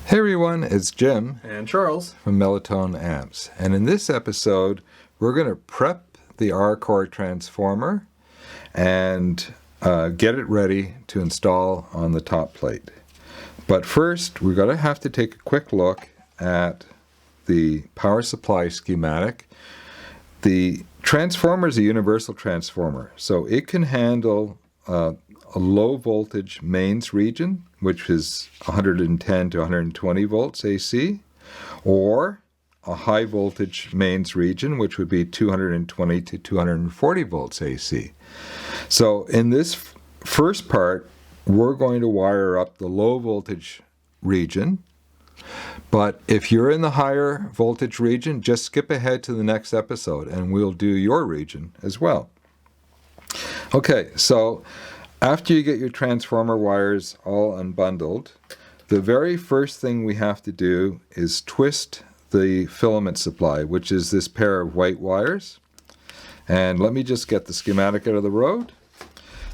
Hey everyone, it's Jim and Charles from Mellow Amps, and in this episode we're going to prep the R-Core transformer and get it ready to install on the top plate. But first we're going to have to take a quick look at the power supply schematic. The transformer is a universal transformer, so it can handle a low voltage mains region, which is 110 to 120 volts AC, or a high voltage mains region, which would be 220 to 240 volts AC. So in this first part, we're going to wire up the low voltage region, but if you're in the higher voltage region, just skip ahead to the next episode and we'll do your region as well. Okay, so after you get your transformer wires all unbundled, the very first thing we have to do is twist the filament supply, which is this pair of white wires. And let me just get the schematic out of the road.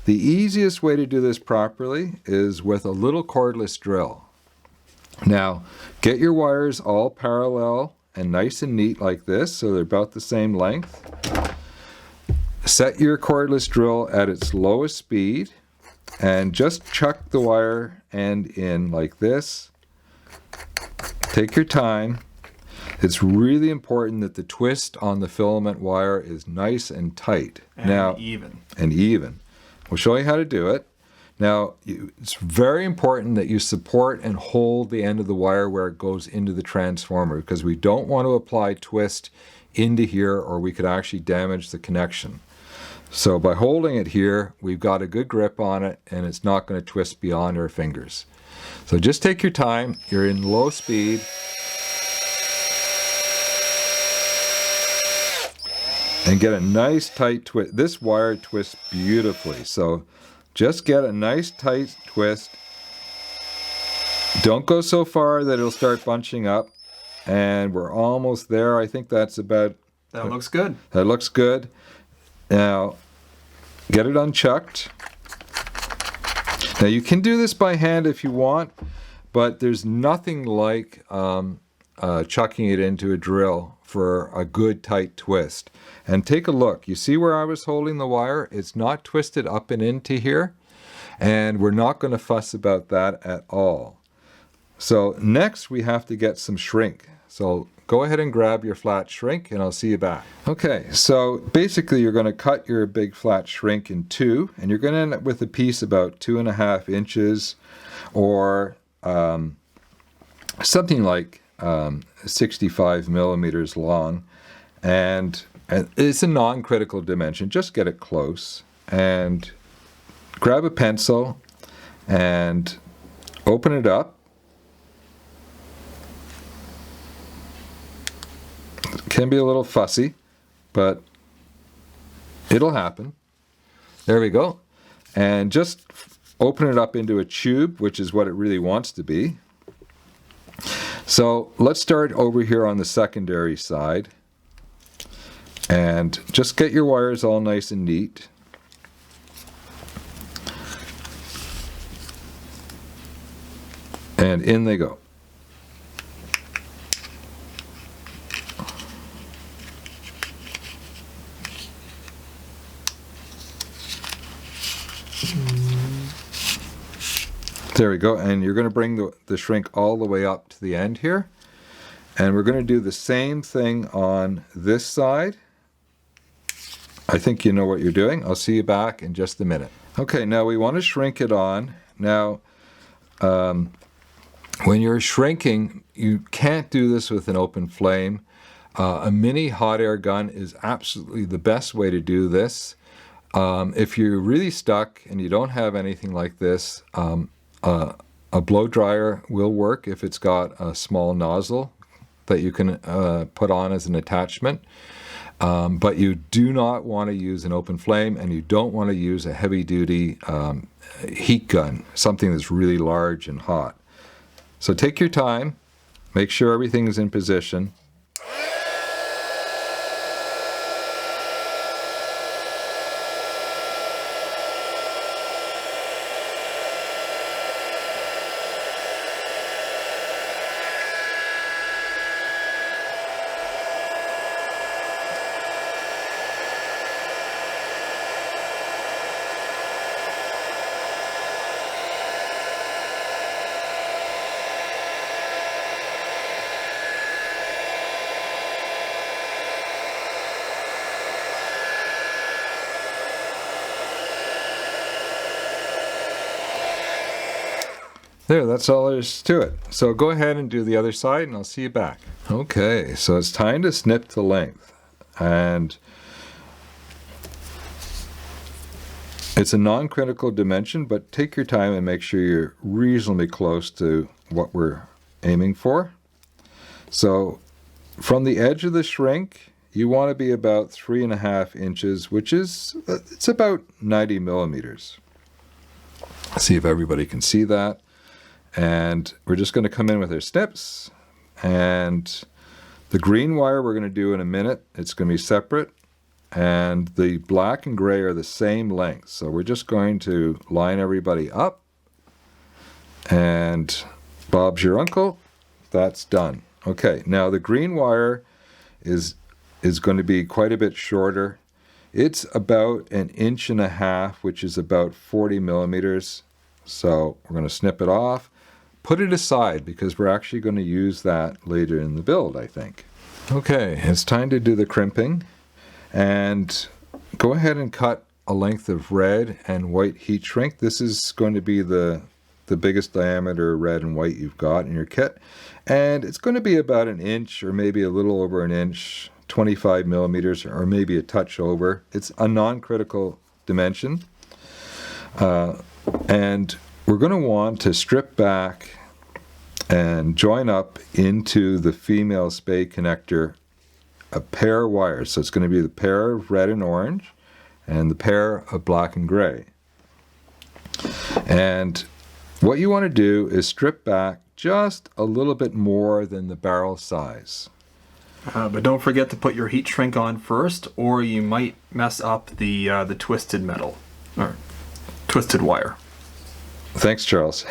The easiest way to do this properly is with a little cordless drill. Now, get your wires all parallel and nice and neat like this, so they're about the same length. Set your cordless drill at its lowest speed and just chuck the wire end in like this. Take your time. It's really important that the twist on the filament wire is nice and tight. And even. We'll show you how to do it. Now, it's very important that you support and hold the end of the wire where it goes into the transformer, because we don't want to apply twist into here or we could actually damage the connection. So by holding it here, we've got a good grip on it and it's not going to twist beyond our fingers. So just take your time. You're in low speed. And get a nice tight twist. This wire twists beautifully. So just get a nice tight twist. Don't go so far that it'll start bunching up. And we're almost there. I think that's about... That looks good. That looks good. Now, get it unchucked. Now, you can do this by hand if you want, but there's nothing like chucking it into a drill for a good tight twist. And take a look. You see where I was holding the wire? It's not twisted up and into here, and we're not going to fuss about that at all. So next, we have to get some shrink. So go ahead and grab your flat shrink and I'll see you back. Okay, so basically you're going to cut your big flat shrink in two, and you're going to end up with a piece about 2.5 inches or something like 65 millimeters long. And it's a non-critical dimension. Just get it close and grab a pencil and open it up. Can be a little fussy, but it'll happen. There we go. And just open it up into a tube, which is what it really wants to be. So let's start over here on the secondary side. And just get your wires all nice and neat. And in they go. There we go, and you're going to bring the shrink all the way up to the end here. And we're going to do the same thing on this side. I think you know what you're doing. I'll see you back in just a minute. Okay, now we want to shrink it on. Now, when you're shrinking, you can't do this with an open flame. A mini hot air gun is absolutely the best way to do this. If you're really stuck and you don't have anything like this, a blow dryer will work if it's got a small nozzle that you can put on as an attachment. But you do not want to use an open flame, and you don't want to use a heavy-duty heat gun, something that's really large and hot. So take your time, make sure everything is in position. There, that's all there is to it. So go ahead and do the other side and I'll see you back. Okay, so it's time to snip the length. And it's a non-critical dimension, but take your time and make sure you're reasonably close to what we're aiming for. So from the edge of the shrink, you want to be about 3.5 inches, which is, it's about 90 millimeters. See if everybody can see that. And we're just going to come in with our snips. And the green wire we're going to do in a minute. It's going to be separate. And the black and gray are the same length. So we're just going to line everybody up. And Bob's your uncle. That's done. Okay, now the green wire is going to be quite a bit shorter. It's about 1.5 inches, which is about 40 millimeters. So we're going to snip it off. Put it aside because we're actually going to use that later in the build, I think. Okay, it's time to do the crimping. And go ahead and cut a length of red and white heat shrink. This is going to be the biggest diameter red and white you've got in your kit. And it's going to be about 1 inch or maybe a little over 1 inch, 25 millimeters or maybe a touch over. It's a non-critical dimension. And we're going to want to strip back and join up into the female spade connector a pair of wires. So it's going to be the pair of red and orange and the pair of black and gray. And what you want to do is strip back just a little bit more than the barrel size. But don't forget to put your heat shrink on first, or you might mess up the twisted metal or twisted wire. Thanks, Charles.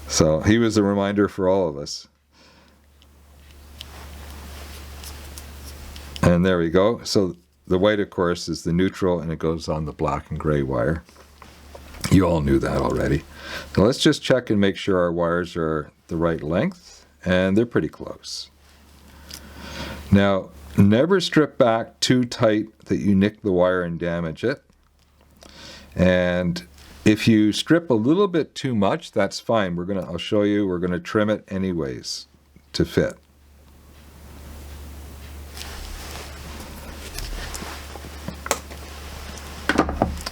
So he was a reminder for all of us. And there we go. So the white, of course, is the neutral, and it goes on the black and gray wire. You all knew that already. Now let's just check and make sure our wires are the right length, and they're pretty close. Now, never strip back too tight that you nick the wire and damage it. And if you strip a little bit too much, that's fine. I'll show you, we're gonna trim it anyways to fit.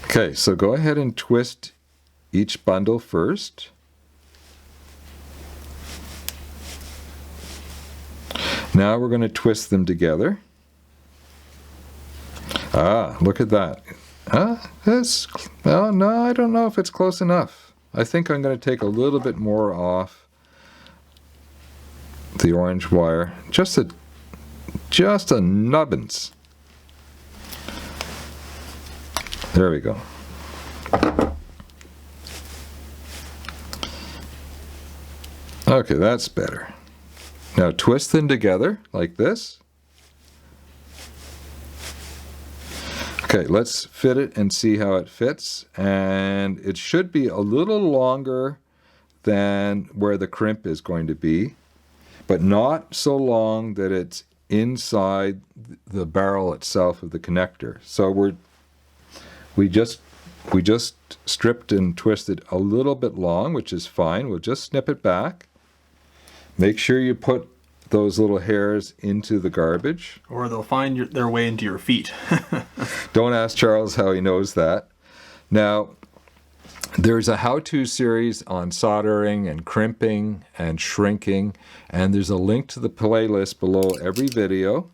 Okay, so go ahead and twist each bundle first. Now we're going to twist them together. Ah, look at that. Well, no, I don't know if it's close enough. I think I'm going to take a little bit more off the orange wire. Just a nubbins. There we go. Okay, that's better. Now twist them together like this. Okay, let's fit it and see how it fits. And it should be a little longer than where the crimp is going to be, but not so long that it's inside the barrel itself of the connector. So we just stripped and twisted a little bit long, which is fine. We'll just snip it back. Make sure you put those little hairs into the garbage. Or they'll find their way into your feet. Don't ask Charles how he knows that. Now, there's a how-to series on soldering and crimping and shrinking, and there's a link to the playlist below every video.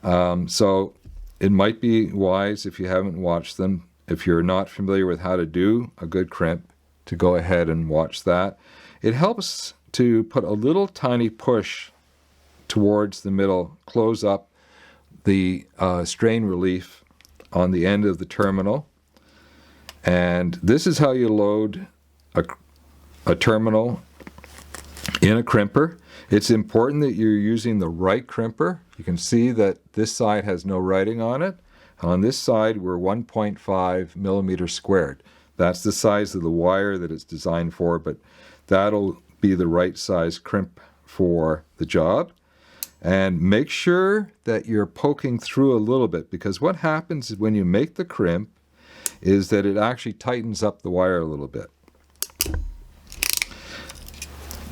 So it might be wise, if you haven't watched them, if you're not familiar with how to do a good crimp, to go ahead and watch that. It helps to put a little tiny push towards the middle, close up the strain relief on the end of the terminal. And this is how you load a terminal in a crimper. It's important that you're using the right crimper. You can see that this side has no writing on it. On this side, we're 1.5 millimeters squared. That's the size of the wire that it's designed for, but that'll be the right size crimp for the job. And make sure that you're poking through a little bit, because what happens is when you make the crimp, is that it actually tightens up the wire a little bit.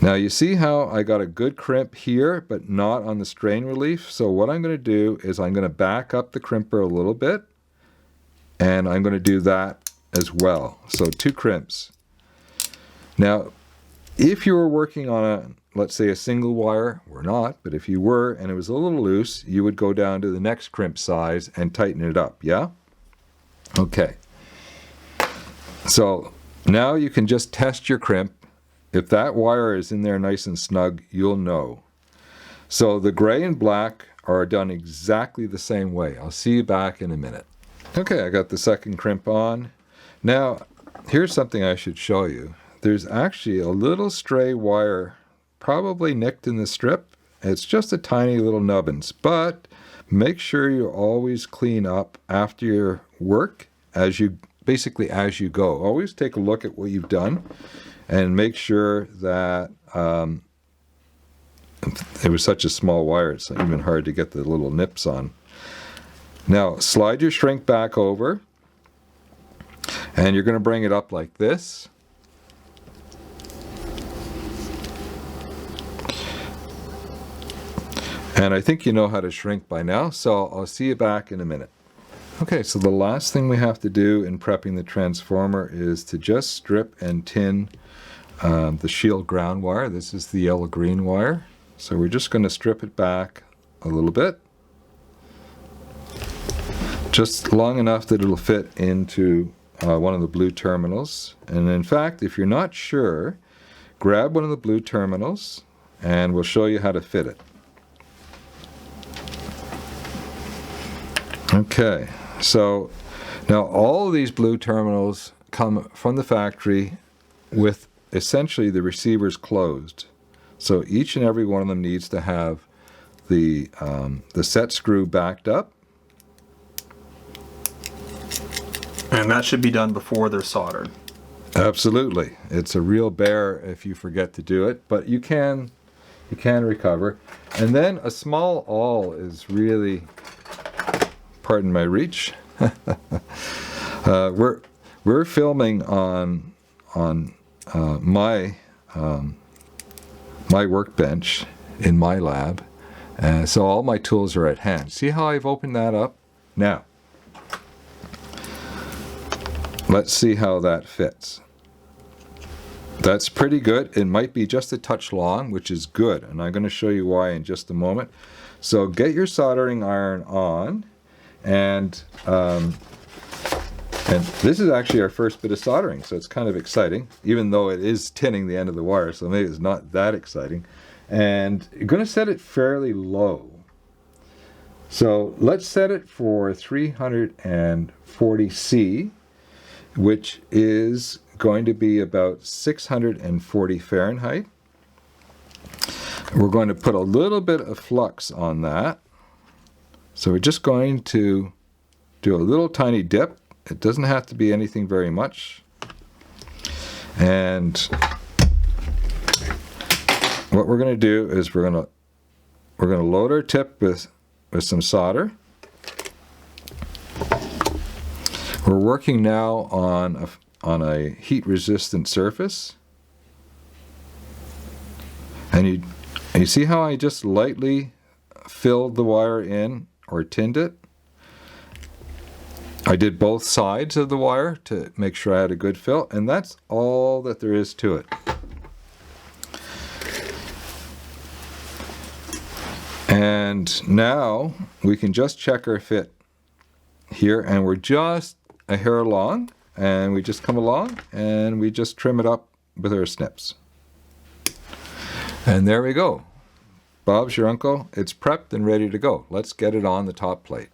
Now you see how I got a good crimp here, but not on the strain relief. So what I'm going to do is I'm going to back up the crimper a little bit, and I'm going to do that as well. So 2 crimps. Now, if you were working on a, let's say, a single wire, we're not, but if you were and it was a little loose, you would go down to the next crimp size and tighten it up, yeah? Okay. So now you can just test your crimp. If that wire is in there nice and snug, you'll know. So the gray and black are done exactly the same way. I'll see you back in a minute. Okay, I got the second crimp on. Now, here's something I should show you. There's actually a little stray wire, probably nicked in the strip. It's just a tiny little nubbins, but make sure you always clean up after your work basically as you go. Always take a look at what you've done and make sure that it was such a small wire, it's even hard to get the little nips on. Now, slide your shrink back over, and you're going to bring it up like this. And I think you know how to shrink by now, so I'll see you back in a minute. Okay, so the last thing we have to do in prepping the transformer is to just strip and tin the shield ground wire. This is the yellow-green wire. So we're just going to strip it back a little bit. Just long enough that it'll fit into one of the blue terminals. And in fact, if you're not sure, grab one of the blue terminals and we'll show you how to fit it. Okay, so now all of these blue terminals come from the factory with essentially the receivers closed. So each and every one of them needs to have the set screw backed up. And that should be done before they're soldered. Absolutely. It's a real bear if you forget to do it, but you can recover. And then a small awl is really, pardon my reach. We're filming on my workbench in my lab, so all my tools are at hand. See how I've opened that up? Now, let's see how that fits. That's pretty good. It might be just a touch long, which is good, and I'm going to show you why in just a moment. So get your soldering iron on, and this is actually our first bit of soldering, so it's kind of exciting, even though it is tinning the end of the wire, so maybe it's not that exciting. And you're going to set it fairly low. So let's set it for 340C, which is going to be about 640 Fahrenheit. We're going to put a little bit of flux on that. So we're just going to do a little tiny dip. It doesn't have to be anything very much. And what we're going to do is we're going to load our tip with some solder. We're working now on a heat-resistant surface, and you see how I just lightly filled the wire in or tinned it. I did both sides of the wire to make sure I had a good fill, and that's all that there is to it. And now we can just check our fit here, and we're just a hair long, and we just come along and we just trim it up with our snips. And there we go. Bob's your uncle. It's prepped and ready to go. Let's get it on the top plate.